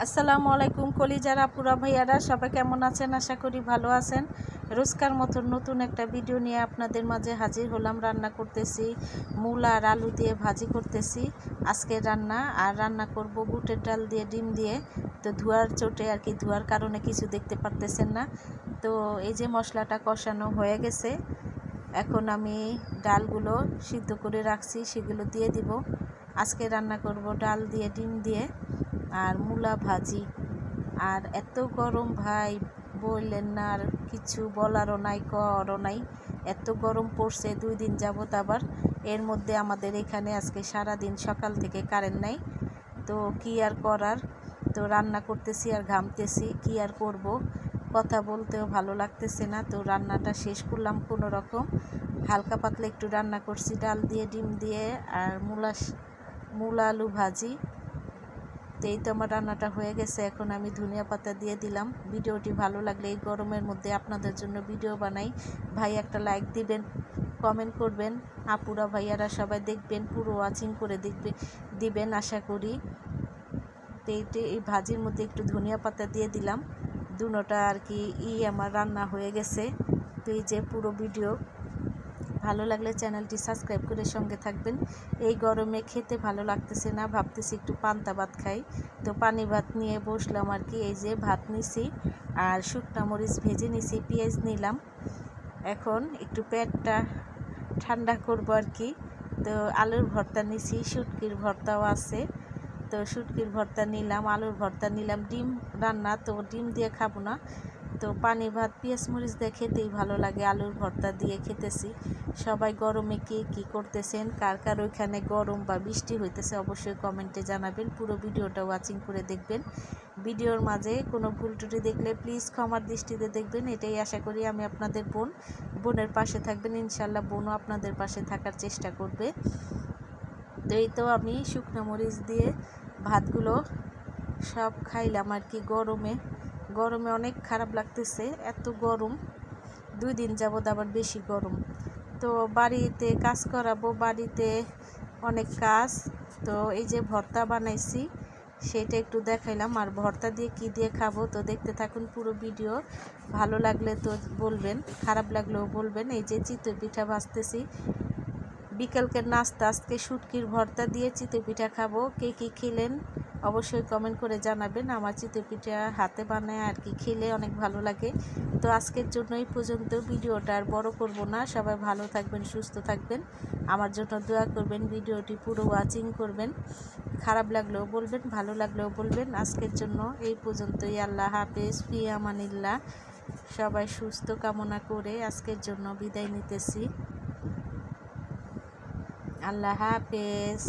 আসসালামু আলাইকুম কলিজারা আপুরা ভাইয়ারা সবাই কেমন আছেন? আশা করি ভালো আছেন। রোজকার মতন নতুন একটা ভিডিও নিয়ে আপনাদের মাঝে হাজির হলাম। রান্না করতেছি মূলা আর আলু দিয়ে ভাজি করতেছি আজকে রান্না। আর রান্না করব বুটের ডাল দিয়ে ডিম দিয়ে। তো ধোয়ার চোটে আর কি, ধোয়ার কারণে কিছু দেখতে পারতেছেন না। তো এই যে মশলাটা কষানো হয়ে গেছে, এখন আমি ডালগুলো সিদ্ধ করে রাখছি সেগুলো দিয়ে দিব। আজকে রান্না করব ডাল দিয়ে ডিম দিয়ে আর মূলা ভাজি। আর এত গরম ভাই বললেন না, আর কিছু বলারও নাই করারও নাই। এত গরম পড়ছে 2 দিন যাবত। আবার এর মধ্যে আমাদের এখানে আজকে সারা দিন সকাল থেকে কারেন্ট নাই। তো কি আর করার, তো রান্না করতেছি আর ঘামতেছি, কি আর করব, কথা বলতেও ভালো লাগতেছে না। তো রান্নাটা শেষ করলাম কোনো রকম, হালকা পাতলা একটু রান্না করছি ডাল দিয়ে ডিম দিয়ে আর মূলা আলু ভাজি। তো এই তো আমার রান্নাটা হয়ে গেছে। এখন আমি ধনিয়া পাতা দিয়ে দিলাম। ভিডিওটি ভালো লাগলে এই গরমের মধ্যে আপনাদের জন্য ভিডিও বানাই, ভাই একটা লাইক দিবেন, কমেন্ট করবেন, আপুরা ভাইয়ারা সবাই দেখবেন, পুরো ওয়াচিং করে দিবেন আশা করি। তো এই ভাজির মধ্যে একটু ধনিয়া পাতা দিয়ে দিলাম। দুটোটা আর কি আমার রান্না হয়ে গেছে। তো এই যে পুরো ভিডিও ভালো লাগলে চ্যানেলটি সাবস্ক্রাইব করে সঙ্গে থাকবেন। এই গরমে খেতে ভালো লাগতেছে না, ভাবতেছি একটু পান্তা ভাত খাই। তো পানি ভাত নিয়ে বসলাম আর কি। এই যে ভাত নিছি আর শুকনা মরিচ ভেজে নিছি, পেঁয়াজ নিলাম। এখন একটু পেটটা ঠান্ডা করবো আর কি। তো আলুর ভর্তা নিছি, শুটকির ভর্তাও আছে। তো শুটকির ভর্তা নিলাম, আলুর ভর্তা নিলাম, ডিম রান্না, তো ডিম দিয়ে খাবো না। তো পানি ভাত পেঁয়াজ মরিচ দিয়ে খেতেই ভালো লাগে, আলুর ভর্তা দিয়ে খেতেছি। সবাই গরমে কে কী করতেছেন, কার কার ওইখানে গরম বা বৃষ্টি হইতেছে অবশ্যই কমেন্টে জানাবেন। পুরো ভিডিওটা ওয়াচিং করে দেখবেন। ভিডিওর মাঝে কোনো ভুল ত্রুটি দেখলে প্লিজ ক্ষমার দৃষ্টিতে দেখবেন। এটাই আশা করি আমি আপনাদের বোনের পাশে থাকবেন, ইনশাল্লাহ বোনও আপনাদের পাশে থাকার চেষ্টা করবে। তো এই তো আমি শুকনো মরিচ দিয়ে ভাতগুলো সব খাইলাম আর কি। গরমে অনেক খারাপ লাগতেছে, এত গরম 2 দিন যাবত, আবার বেশি গরম। তো বাড়িতে কাজ করাবো, বাড়িতে অনেক কাজ। তো এই যে ভর্তা বানাইছি সেটা একটু দেখাইলাম। আর ভর্তা দিয়ে কি দিয়ে খাবো তো দেখতে থাকুন পুরো ভিডিও। ভালো লাগলে তো বলবেন, খারাপ লাগলেও বলবেন। এই যে চিতই পিঠা ভাজতেছি, বিকেলকের নাস্তা আজকে শুটকির ভর্তা দিয়ে চিতই পিঠা খাবো। কে কী খেলেন অবশ্যই কমেন্ট করে জানাবেন। আমার চিতই পিঠা হাতে বানায় আর কি, খেলে অনেক ভালো লাগে। তো আজকের জন্য এই পর্যন্ত, ভিডিওটা আর বড় করব না। সবাই ভালো থাকবেন, সুস্থ থাকবেন, আমার জন্য দোয়া করবেন, ভিডিওটি পুরো ওয়াচিং করবেন। খারাপ লাগলেও বলবেন, ভালো লাগলেও বলবেন। আজকের জন্য এই পর্যন্তই। আল্লাহ হাফেজ, ফি আমানিল্লাহ। সবাই সুস্থ কামনা করে আজকের জন্য বিদায় নিতেছি। আল্লাহ হাফেজ।